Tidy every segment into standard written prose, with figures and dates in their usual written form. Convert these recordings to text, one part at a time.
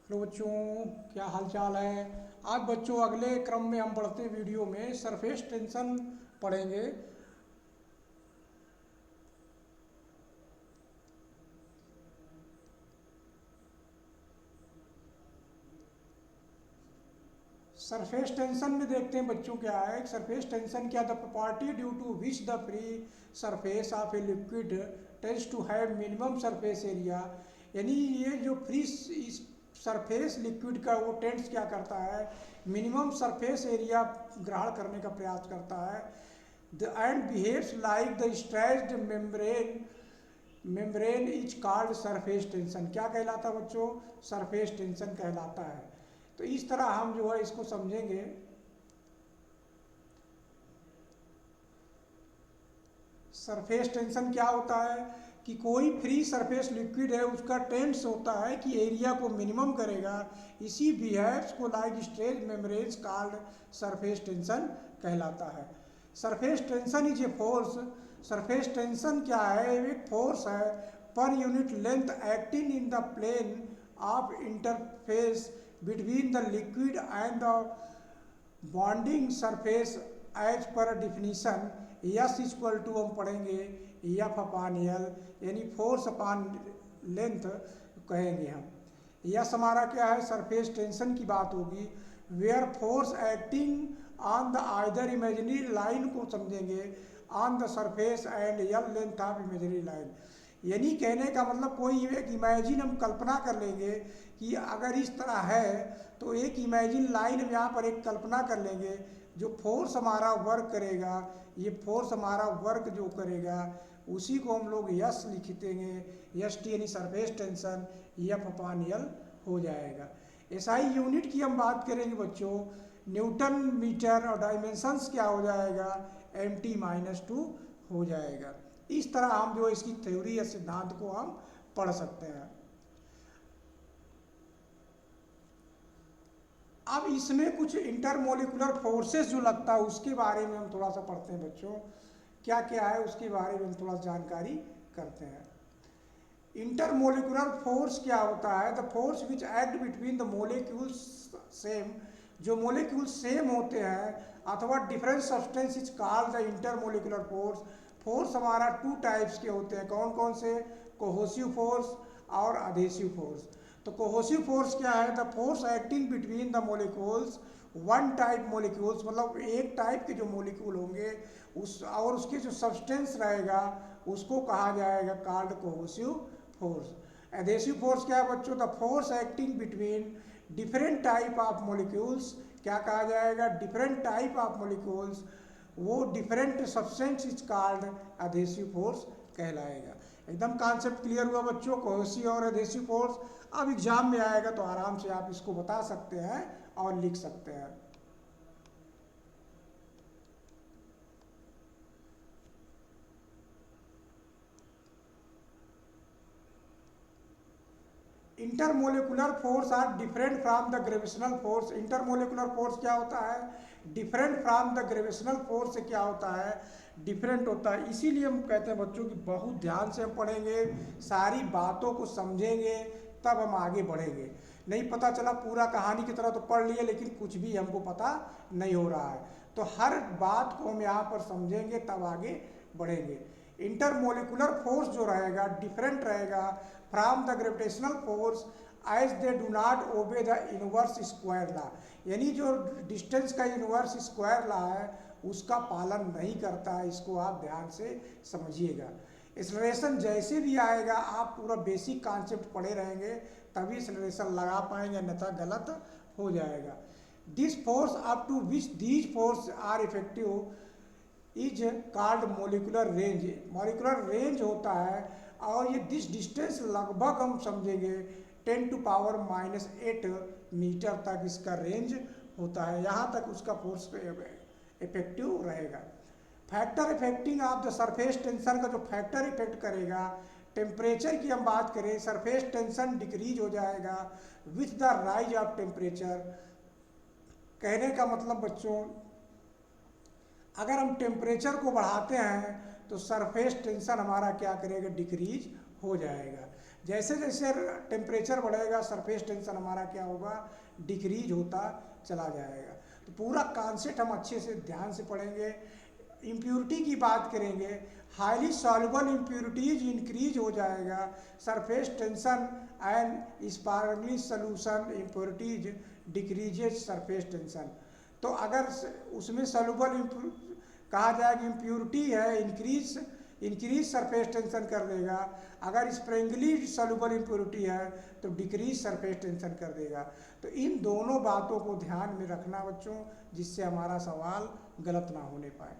Hello बच्चों, क्या हाल चाल है। आज बच्चों अगले क्रम में हम पढ़ते हैं, वीडियो में सरफेस टेंशन पढ़ेंगे। सरफेस टेंशन में देखते हैं बच्चों क्या है। सरफेस टेंशन क्या, the property due to which the free surface of a liquid tends to have minimum surface area. यानी ये जो फ्री इस सरफेस लिक्विड का वो टेंड्स क्या करता है, मिनिमम सरफेस एरिया ग्रहण करने का प्रयास करता है। The end behaves like the stretched membrane is called surface tension. क्या कहलाता है बच्चों, सरफेस टेंशन कहलाता है। तो इस तरह हम जो है इसको समझेंगे। सरफेस टेंशन क्या होता है कि कोई फ्री सरफेस लिक्विड है, उसका टेंस होता है कि एरिया को मिनिमम करेगा। इसी बिहेव्स को like stretch membranes called surface tension कहलाता है। Surface tension is a force. Surface tension क्या है, एक फोर्स है per unit length acting in the plane of interface between the liquid and the bonding surface as per definition. S equal to हम पढ़ेंगे F upon L, यानी force upon length कहेंगे हम। Yes हमारा क्या है, सरफेस टेंशन की बात होगी। Where force acting on the either imaginary line को समझेंगे ऑन द सरफेस एंड यल लेंथ ऑफ इमेजिनरी लाइन। यानी कहने का मतलब कोई एक इमेजिन हम कल्पना कर लेंगे कि अगर इस तरह है तो एक इमेजिन लाइन हम यहाँ पर एक कल्पना कर लेंगे। जो फोर्स हमारा वर्क करेगा, ये फोर्स हमारा वर्क जो करेगा उसी को हम लोग यस लिख देंगे। यस टी यानी सरफेस टेंशन एफ अपान यल हो जाएगा। एसआई यूनिट की हम बात करेंगे बच्चों, न्यूटन मीटर, और डायमेंशंस क्या हो जाएगा, mt-2 हो जाएगा। इस तरह हम जो इसकी थ्योरी या सिद्धांत को हम पढ़ सकते हैं। अब इसमें कुछ इंटरमोलिकुलर फोर्सेस जो लगता है उसके बारे में हम थोड़ा सा पढ़ते हैं बच्चों। क्या क्या है उसके बारे में हम थोड़ा जानकारी करते हैं। इंटरमोलिकुलर फोर्स क्या होता है, the force which act between the molecules same, जो मोलिक्यूल्स सेम होते हैं अथवा different substance is called the intermolecular force. Force हमारा टू टाइप्स के होते हैं, कौन कौन से, कोहेसिव फोर्स और अधेसिव फोर्स। तो कोहेसिव फोर्स क्या है, the force acting between the molecules, one type molecules मतलब एक टाइप के जो मोलिक्यूल होंगे उस और उसके जो सब्सटेंस रहेगा उसको कहा जाएगा called cohesive force. Adhesive force क्या है बच्चों, the force acting between different type of molecules, क्या कहा जाएगा, डिफरेंट टाइप ऑफ मोलिक्यूल्स, वो different substance is called adhesive force कहलाएगा। एकदम कॉन्सेप्ट क्लियर हुआ बच्चों, कोहेसिव और एडेसिव फोर्स। अब एग्जाम में आएगा तो आराम से आप इसको बता सकते हैं और लिख सकते हैं। Intermolecular force are different from the gravitational force. Intermolecular force क्या होता है, different from the gravitational force से क्या होता है, डिफरेंट होता है। इसीलिए हम कहते हैं बच्चों कि बहुत ध्यान से हम पढ़ेंगे, सारी बातों को समझेंगे तब हम आगे बढ़ेंगे। नहीं पता चला पूरा कहानी की तरह तो पढ़ लिए लेकिन कुछ भी हमको पता नहीं हो रहा है, तो हर बात को हम यहाँ पर समझेंगे तब आगे बढ़ेंगे। इंटरमोलिकुलर फोर्स जो रहेगा डिफरेंट रहेगा from the gravitational force as they do not obey the inverse square law. यानी जो डिस्टेंस का इनवर्स स्क्वायर लॉ है उसका पालन नहीं करता है। इसको आप ध्यान से समझिएगा। एक्सेलरेशन जैसे भी आएगा आप पूरा बेसिक कॉन्सेप्ट पढ़े रहेंगे तभी एक्सेलरेशन लगा पाएंगे, अन्यथा गलत हो जाएगा। This force up to which these force are effective is called molecular range. Molecular range होता है और ये दिस डिस्टेंस लगभग हम समझेंगे 10⁻⁸ मीटर तक इसका रेंज होता है। यहाँ तक उसका फोर्स इफेक्टिव रहेगा। Factor affecting of the surface tension का जो फैक्टर इफेक्ट करेगा, टेम्परेचर की हम बात करें, सरफेस टेंशन डिक्रीज हो जाएगा with the rise of temperature. कहने का मतलब बच्चों अगर हम टेम्परेचर को बढ़ाते हैं तो सरफेस टेंशन हमारा क्या करेगा, डिक्रीज हो जाएगा। जैसे जैसे टेम्परेचर बढ़ेगा सरफेस टेंशन हमारा क्या होगा, डिक्रीज होता चला जाएगा। तो पूरा कॉन्सेप्ट हम अच्छे से ध्यान से पढ़ेंगे। इम्प्योरिटी की बात करेंगे, हाईली सॉल्युबल इम्प्योरिटीज इंक्रीज हो जाएगा, surface tension and sparkling solution impurities decreases surface tension. तो अगर उसमें सॉल्युबल कहा जाए कि इम्प्योरिटी है, इंक्रीज सरफेस टेंशन कर देगा, अगर स्प्रिंगली सॉल्युबल इम्प्योरिटी है तो डिक्रीज सरफेस टेंशन कर देगा। तो इन दोनों बातों को ध्यान में रखना बच्चों, जिससे हमारा सवाल गलत ना होने पाए।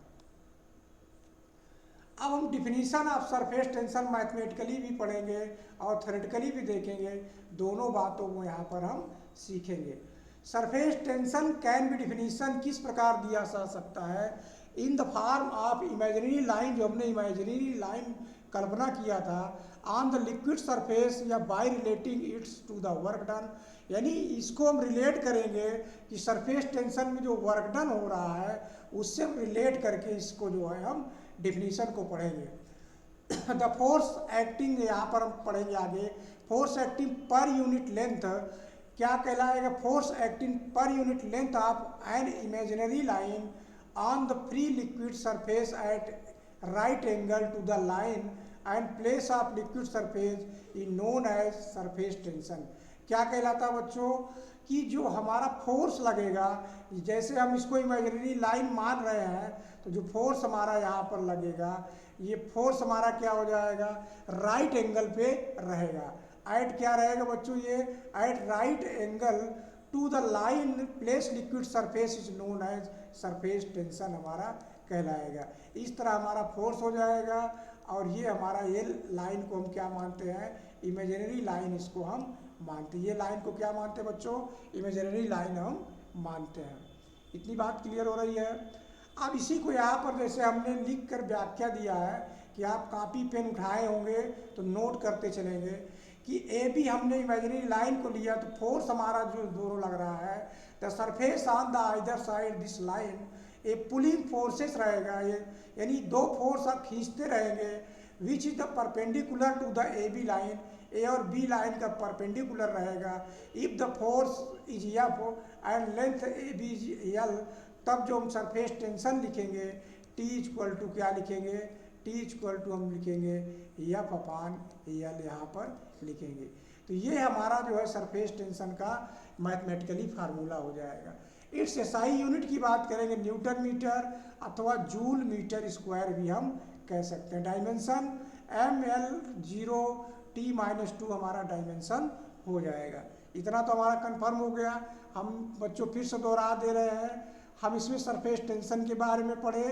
अब हम definition of surface tension mathematically भी पढ़ेंगे और थ्योरेटिकली भी देखेंगे, दोनों बातों को यहाँ पर हम सीखेंगे। Surface tension can be definition किस प्रकार दिया जा सकता है, in the form of imaginary line, जो हमने इमेजिनरी लाइन कल्पना किया था, ऑन द लिक्विड सरफेस या by relating its to the work done. यानी इसको हम रिलेट करेंगे कि सरफेस टेंशन में जो वर्क डन हो रहा है उससे हम रिलेट करके इसको जो है हम डिफिनीशन को पढ़ेंगे। द फोर्स एक्टिंग, यहाँ पर हम पढ़ेंगे आगे, force acting per unit length क्या कहलाएगा, force acting per unit length of an imaginary line on the free liquid surface at right angle to the line and place of liquid surface is known as surface tension. क्या कहलाता बच्चों कि जो हमारा force लगेगा, जैसे हम इसको इमेजिनरी लाइन मान रहे हैं, तो जो फोर्स हमारा यहाँ पर लगेगा, ये फोर्स हमारा क्या हो जाएगा, राइट एंगल पे रहेगा। एट क्या रहेगा बच्चों, ये at right angle to the line place liquid surface is known as surface tension हमारा कहलाएगा। इस तरह हमारा फोर्स हो जाएगा और ये हमारा ये लाइन को हम क्या मानते हैं, इमेजिनरी लाइन इसको हम मानते हैं। ये लाइन को क्या मानते हैं बच्चों, इमेजिनरी लाइन हम मानते हैं। इतनी बात क्लियर हो रही है। अब इसी को यहाँ पर जैसे हमने लिख कर व्याख्या दिया है कि आप कॉपी पेन उठाए होंगे तो नोट करते चलेंगे कि ए बी हमने इमेजिनरी लाइन को लिया, तो फोर्स हमारा जो दोनों लग रहा है, the surface on the either side this line A pulling forces रहेगा, ये यानी दो फोर्स आप खींचते रहेंगे, which is the perpendicular to the A B line, A और बी लाइन का परपेंडिकुलर रहेगा। If the force is F and length A B is L, तब जो हम सरफेस टेंशन लिखेंगे टी इक्वल टू क्या लिखेंगे, टी इक्वल टू हम लिखेंगे एफ अपान एल, यहाँ पर लिखेंगे। तो ये हमारा जो है सरफेस टेंशन का मैथमेटिकली फार्मूला हो जाएगा। इट्स एसआई यूनिट की बात करेंगे न्यूटन मीटर अथवा जूल मीटर स्क्वायर भी हम कह सकते हैं। डायमेंशन एम एल 0 T-2 हमारा डायमेंशन हो जाएगा। इतना तो हमारा कंफर्म हो गया। हम बच्चों फिर से दोहरा दे रहे हैं, हम इसमें सरफेस टेंशन के बारे में पढ़े,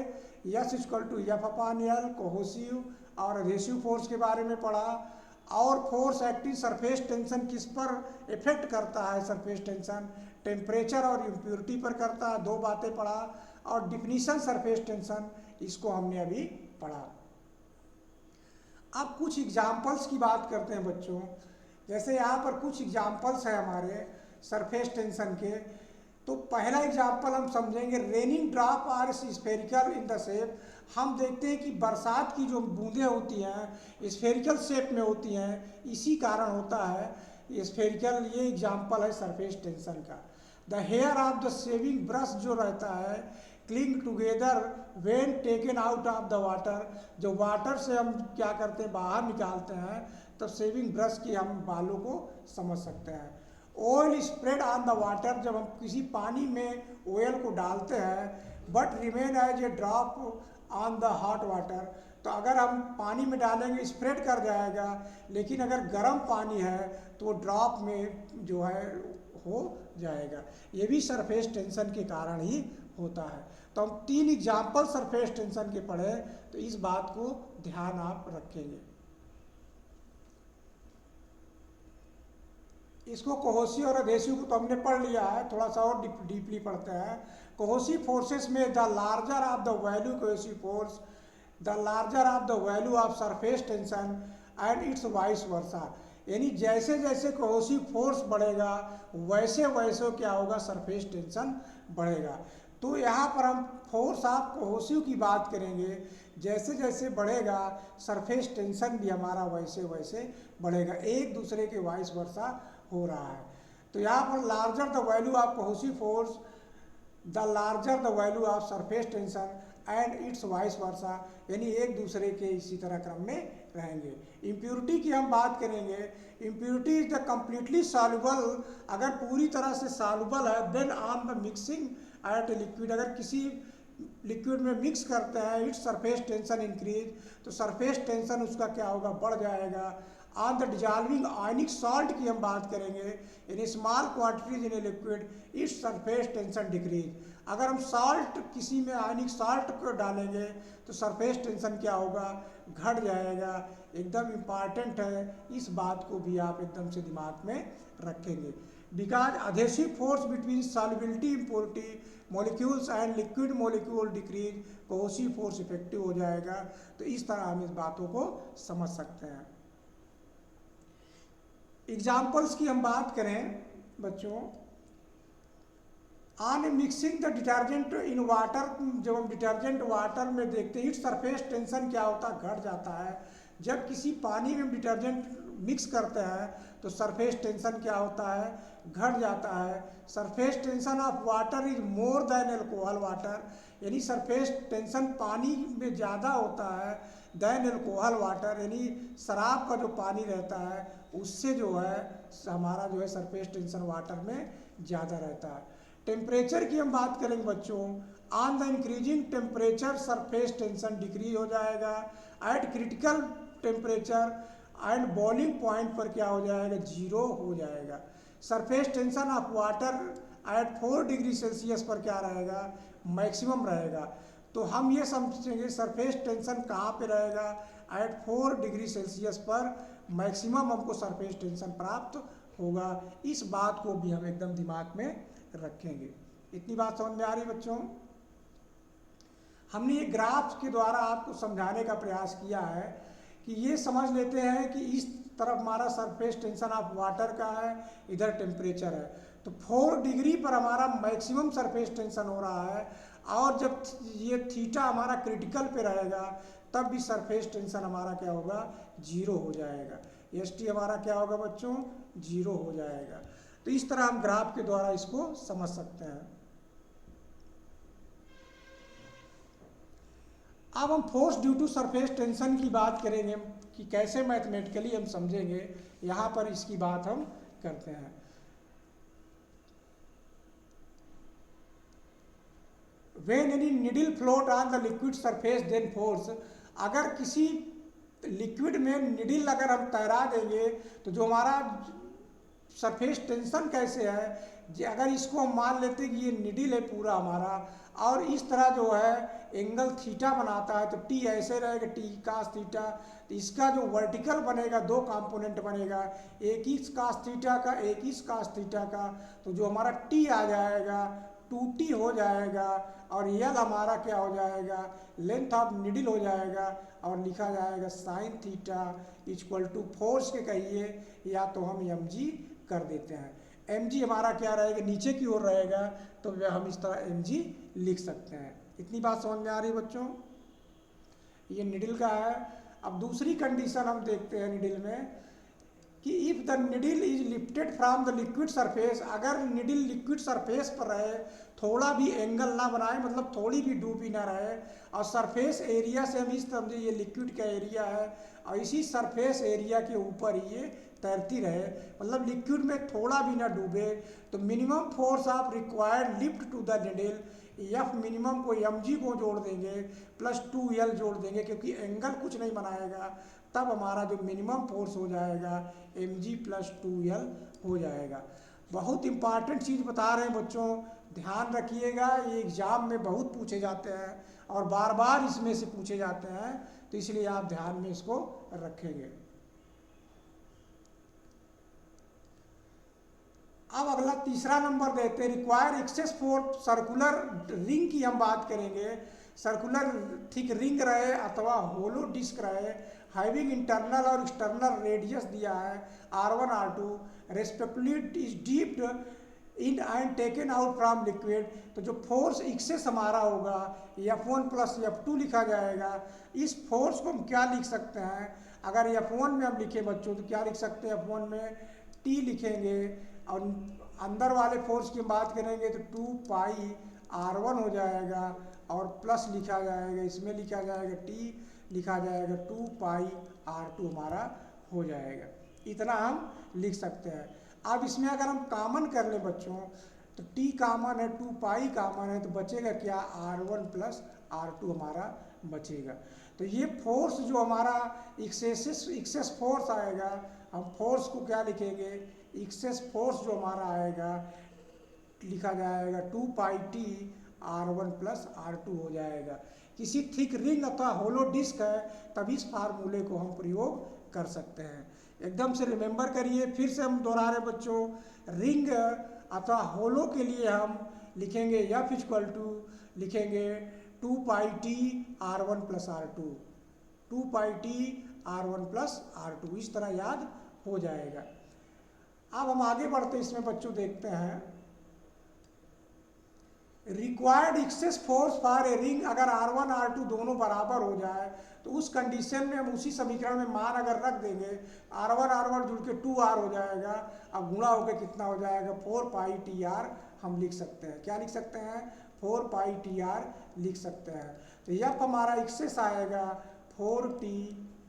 S equal to F upon L cohesive और एडहेसिव फोर्स के बारे में पढ़ा, और फोर्स एक्टिंग सरफेस टेंशन किस पर इफेक्ट करता है, सरफेस टेंशन टेम्परेचर और इम्प्योरिटी पर करता है, दो बातें पढ़ा, और डिफिनीशन सरफेस टेंशन इसको हमने अभी पढ़ा। अब कुछ एग्जाम्पल्स की बात करते हैं बच्चों। जैसे यहाँ पर कुछ एग्जाम्पल्स हैं हमारे सरफेस टेंशन के। तो पहला एग्जाम्पल हम समझेंगे, raining drop are spherical in the shape. हम देखते हैं कि बरसात की जो बूंदें होती हैं स्फेरिकल शेप में होती हैं, इसी कारण होता है स्फेरिकल। ये एग्जाम्पल है सरफेस टेंशन का। The hair of the shaving brush जो रहता है cling together when taken out of the water, जो वाटर से हम क्या करते हैं बाहर निकालते हैं, तब शेविंग ब्रश की हम बालों को समझ सकते हैं। Oil spread on the water, जब हम किसी पानी में ऑयल को डालते हैं, but remain as a drop on the hot water, तो अगर हम पानी में डालेंगे स्प्रेड कर जाएगा, लेकिन अगर गर्म पानी है तो ड्रॉप में जो है हो जाएगा। ये भी सरफेस टेंशन के कारण ही होता है। तो हम तीन एग्जाम्पल सरफेस टेंशन के पढ़े, तो इस बात को ध्यान आप रखेंगे। इसको कोहेसिव और एडहेसिव को तो हमने पढ़ लिया है, थोड़ा सा और डीपली पढ़ते हैं। कोहेसिव फोर्सेस में the larger of the value cohesive force, the larger of the value of surface tension and it's vice versa. यानी जैसे जैसे कोहेसिव फोर्स बढ़ेगा वैसे वैसे क्या होगा, सरफेस टेंशन बढ़ेगा। तो यहाँ पर हम फोर्स ऑफ कोहेसिव की बात करेंगे। जैसे जैसे बढ़ेगा सरफेस टेंशन भी हमारा वैसे वैसे बढ़ेगा, एक दूसरे के वाइस वर्सा हो रहा है। तो यहाँ पर larger the value of cohesive force the larger the value of surface tension and it's vice versa, यानी एक दूसरे के इसी तरह क्रम में रहेंगे। इम्प्योरिटी की हम बात करेंगे। Impurity is the completely soluble, अगर पूरी तरह से सॉल्युबल है, then on the mixing at liquid, अगर किसी लिक्विड में मिक्स करते हैं, इट्स सरफेस टेंशन इंक्रीज, तो सरफेस टेंशन उसका क्या होगा, बढ़ जाएगा। On the dissolving ionic salt की हम बात करेंगे, in small quantities in a liquid its surface tension decrease, अगर हम सॉल्ट किसी में आयनिक सॉल्ट को डालेंगे तो सरफेस टेंशन क्या होगा, घट जाएगा। एकदम इम्पॉर्टेंट है, इस बात को भी आप एकदम से दिमाग में रखेंगे। Because adhesive force between solubility impurity molecules and liquid molecule decrease, cohesive force effective हो जाएगा। तो इस तरह हम इस बातों को समझ सकते हैं। एग्जाम्पल्स की हम बात करें बच्चों, on mixing the detergent in water, जब हम डिटर्जेंट वाटर में देखते हैं, इट सरफेस टेंशन क्या होता है, घट जाता है। जब किसी पानी में हम डिटर्जेंट मिक्स करते हैं तो सरफेस टेंशन क्या होता है, घट जाता है। Surface tension of water is more than alcohol water, यानी सरफेस टेंशन पानी में ज़्यादा होता है देन एल्कोहल वाटर, यानी शराब का जो पानी रहता है उससे जो है हमारा जो है सरफेस टेंशन वाटर में ज़्यादा रहता है। टेम्परेचर की हम बात करेंगे बच्चों, on the increasing temperature surface tension decrease हो जाएगा। Eight critical temperature and boiling point पर क्या हो जाएगा, जीरो हो जाएगा। Surface tension of water at 4 degree Celsius पर क्या रहेगा, मैक्सिमम रहेगा। तो हम ये समझेंगे सरफेस टेंशन कहाँ पे रहेगा, एट 4 डिग्री सेल्सियस पर मैक्सिमम हमको सरफेस टेंशन प्राप्त होगा। इस बात को भी हम एकदम दिमाग में रखेंगे। इतनी बात समझ में आ रही बच्चों? हमने ये ग्राफ के द्वारा आपको समझाने का प्रयास किया है कि ये समझ लेते हैं कि इस तरफ हमारा सरफेस टेंशन ऑफ वाटर का है, इधर टेम्परेचर है, तो 4 डिग्री पर हमारा मैक्सिमम सरफेस टेंशन हो रहा है, और जब ये थीटा हमारा क्रिटिकल पे रहेगा तब भी सरफेस टेंशन हमारा क्या होगा, जीरो हो जाएगा। एस टी हमारा क्या होगा बच्चों, जीरो हो जाएगा। तो इस तरह हम ग्राफ के द्वारा इसको समझ सकते हैं। अब हम force due to surface tension की बात करेंगे कि कैसे मैथमेटिकली हम समझेंगे, यहाँ पर इसकी बात हम करते हैं। When any needle float on the liquid surface then force, अगर किसी लिक्विड में निडिल अगर हम तैरा देंगे तो जो हमारा सरफेस टेंशन कैसे है, अगर इसको हम मान लेते हैं कि ये निडिल है पूरा हमारा, और इस तरह जो है एंगल थीटा बनाता है, तो टी ऐसे रहेगा, टी कास थीटा, तो इसका जो वर्टिकल बनेगा, दो कंपोनेंट बनेगा, एक इस कास थीटा का, एक इस कास थीटा का, तो जो हमारा टी आ जाएगा 2t हो जाएगा, और यल हमारा क्या हो जाएगा, लेंथ ऑफ निडिल हो जाएगा, और लिखा जाएगा sine theta equal to force के कहिए या तो हम mg कर देते हैं। mg हमारा क्या रहेगा, नीचे की ओर रहेगा, तो हम इस तरह mg लिख सकते हैं। इतनी बात समझ में आ रही है बच्चों? ये निडिल का है। अब दूसरी कंडीशन हम देखते हैं निडिल में कि if the needle is lifted from the liquid surface, अगर निडिल लिक्विड सरफेस पर रहे, थोड़ा भी एंगल ना बनाए, मतलब थोड़ी भी डूबी ना रहे, और सरफेस एरिया से हम इस समझे ये लिक्विड का एरिया है, और इसी सरफेस एरिया के ऊपर ही ये तैरती रहे, मतलब लिक्विड में थोड़ा भी ना डूबे, तो minimum force of required lift to the needle, F minimum को mg को जोड़ देंगे प्लस 2l जोड़ देंगे, क्योंकि एंगल कुछ नहीं बनाएगा, तब हमारा जो मिनिमम फोर्स हो जाएगा mg प्लस 2l हो जाएगा। बहुत इंपॉर्टेंट चीज़ बता रहे हैं बच्चों, ध्यान रखिएगा, ये एग्जाम में बहुत पूछे जाते हैं और बार बार इसमें से पूछे जाते हैं, तो इसलिए आप ध्यान में इसको रखेंगे। अब अगला तीसरा नंबर देते हैं, require excess for circular ring की हम बात करेंगे। सर्कुलर थिक रिंग रहे अथवा होलो डिस्क रहे, हैविंग इंटरनल और एक्सटर्नल रेडियस दिया है r1 r2 respectively, is dipped in and taken out from liquid, तो जो फोर्स एक्सेस हमारा होगा F1 प्लस F2 लिखा जाएगा। इस फोर्स को हम क्या लिख सकते हैं, अगर F1 में हम लिखें बच्चों तो क्या लिख सकते हैं, F1 में T लिखेंगे, और अंदर वाले फोर्स की बात करेंगे तो 2 पाई R1 हो जाएगा, और प्लस लिखा जाएगा, इसमें लिखा जाएगा T लिखा जाएगा 2 पाई R2 हमारा हो जाएगा। इतना हम लिख सकते हैं। अब इसमें अगर हम कॉमन कर लें बच्चों तो T कॉमन है, 2 पाई कॉमन है, तो बचेगा क्या, R1 प्लस R2 हमारा बचेगा। तो ये फोर्स जो हमारा एक्सेस फोर्स आएगा, हम फोर्स को क्या लिखेंगे, एक्सेस फोर्स जो हमारा आएगा लिखा जाएगा 2 पाई T R1 प्लस R2 हो जाएगा। किसी थिक रिंग अथवा होलो डिस्क है तब इस फार्मूले को हम प्रयोग कर सकते हैं। एकदम से रिमेंबर करिए, फिर से हम दोहरा रहे बच्चों, रिंग अथवा होलो के लिए हम लिखेंगे F इक्वल टू लिखेंगे 2 पाई T R1 प्लस R2, 2 पाई T R1 प्लस R2, इस तरह याद हो जाएगा। अब हम आगे बढ़ते इसमें बच्चों देखते हैं required excess force for a ring. अगर R1 R2 दोनों बराबर हो जाए तो उस कंडीशन में हम उसी समीकरण में मान अगर रख देंगे, R1 जुड़ के 2R हो जाएगा, अब गुणा होकर कितना हो जाएगा 4 पाई TR हम लिख सकते हैं। क्या लिख सकते हैं, 4 पाई TR लिख सकते हैं। तो F हमारा एक्सेस आएगा 4T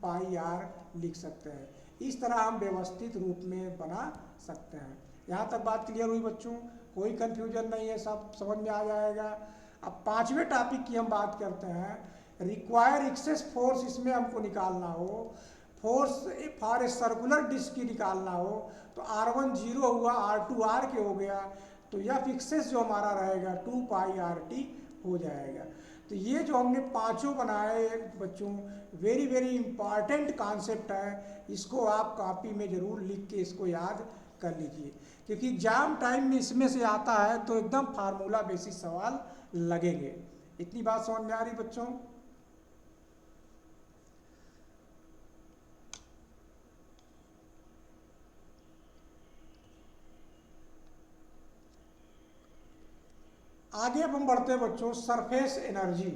पाई R लिख सकते हैं। इस तरह हम व्यवस्थित रूप में बना सकते हैं। यहाँ तक बात क्लियर हुई बच्चों, कोई कंफ्यूजन नहीं है, सब समझ में आ जाएगा। अब पांचवें टॉपिक की हम बात करते हैं, रिक्वायर एक्सेस फोर्स। इसमें हमको निकालना हो force for a circular disc की निकालना हो तो R1 0 हुआ, R2 R के हो गया, तो F एक्सेस जो हमारा रहेगा 2 पाई RT हो जाएगा। तो ये जो हमने पांचों बनाए बच्चों, वेरी वेरी इंपॉर्टेंट कॉन्सेप्ट है, इसको आप कॉपी में ज़रूर लिख के इसको याद कर लीजिए, क्योंकि एग्जाम टाइम में इसमें से आता है तो एकदम फार्मूला बेसिस सवाल लगेंगे। इतनी बात समझ में आ रही बच्चों। आगे अब हम बढ़ते हैं बच्चों, सरफेस एनर्जी।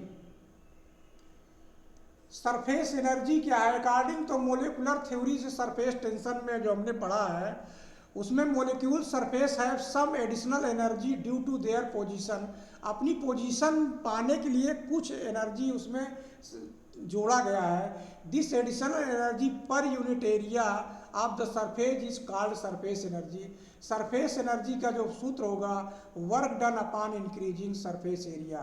सरफेस एनर्जी क्या है, अकॉर्डिंग तो मोलिकुलर थ्योरी से सरफेस टेंशन में जो हमने पढ़ा है उसमें मोलिक्यूल सरफेस है some additional energy due to their position. अपनी पोजीशन पाने के लिए कुछ एनर्जी उसमें जोड़ा गया है। This additional energy per unit area of the surface is called surface energy. Surface energy का जो सूत्र होगा, work done upon increasing surface area.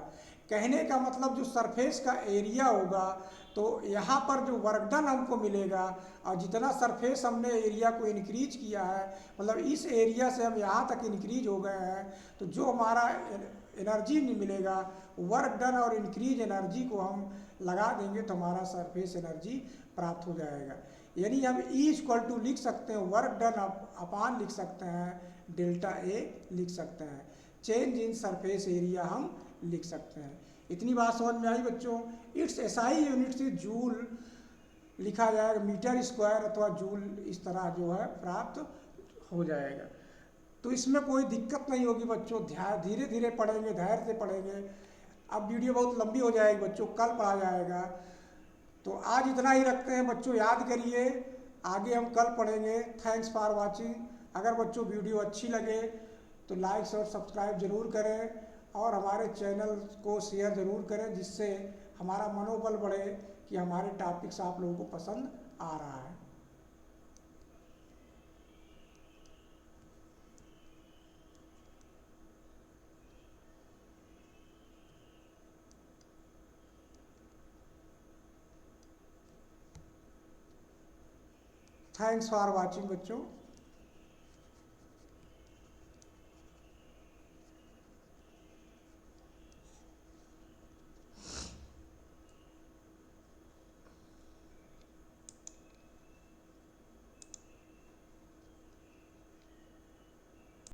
कहने का मतलब जो सरफेस का एरिया होगा तो यहाँ पर जो वर्क डन हमको मिलेगा, और जितना सरफेस हमने एरिया को इंक्रीज किया है, मतलब इस एरिया से हम यहाँ तक इंक्रीज हो गए हैं, तो जो हमारा एनर्जी नहीं मिलेगा, वर्क डन और इंक्रीज एनर्जी को हम लगा देंगे तो हमारा सरफेस एनर्जी प्राप्त हो जाएगा। यानी हम E इक्वल टू लिख सकते हैं, वर्क डन अपान लिख सकते हैं, डेल्टा A लिख सकते हैं, चेंज इन सरफेस एरिया हम लिख सकते हैं। इतनी बात समझ में आई बच्चों। इट्स SI यूनिट से जूल लिखा जाएगा, मीटर स्क्वायर अथवा जूल, इस तरह जो है प्राप्त हो जाएगा। तो इसमें कोई दिक्कत नहीं होगी बच्चों, धीरे धीरे पढ़ेंगे, धैर्य से पढ़ेंगे। अब वीडियो बहुत लंबी हो जाएगी बच्चों, कल पढ़ा जाएगा। तो आज इतना ही रखते हैं बच्चों, याद करिए, आगे हम कल पढ़ेंगे। Thanks for watching. अगर बच्चों वीडियो अच्छी लगे तो लाइक और सब्सक्राइब जरूर करें, और हमारे चैनल को शेयर ज़रूर करें, जिससे हमारा मनोबल बढ़े कि हमारे टॉपिक्स आप लोगों को पसंद आ रहा है। थैंक्स फॉर वाचिंग बच्चों।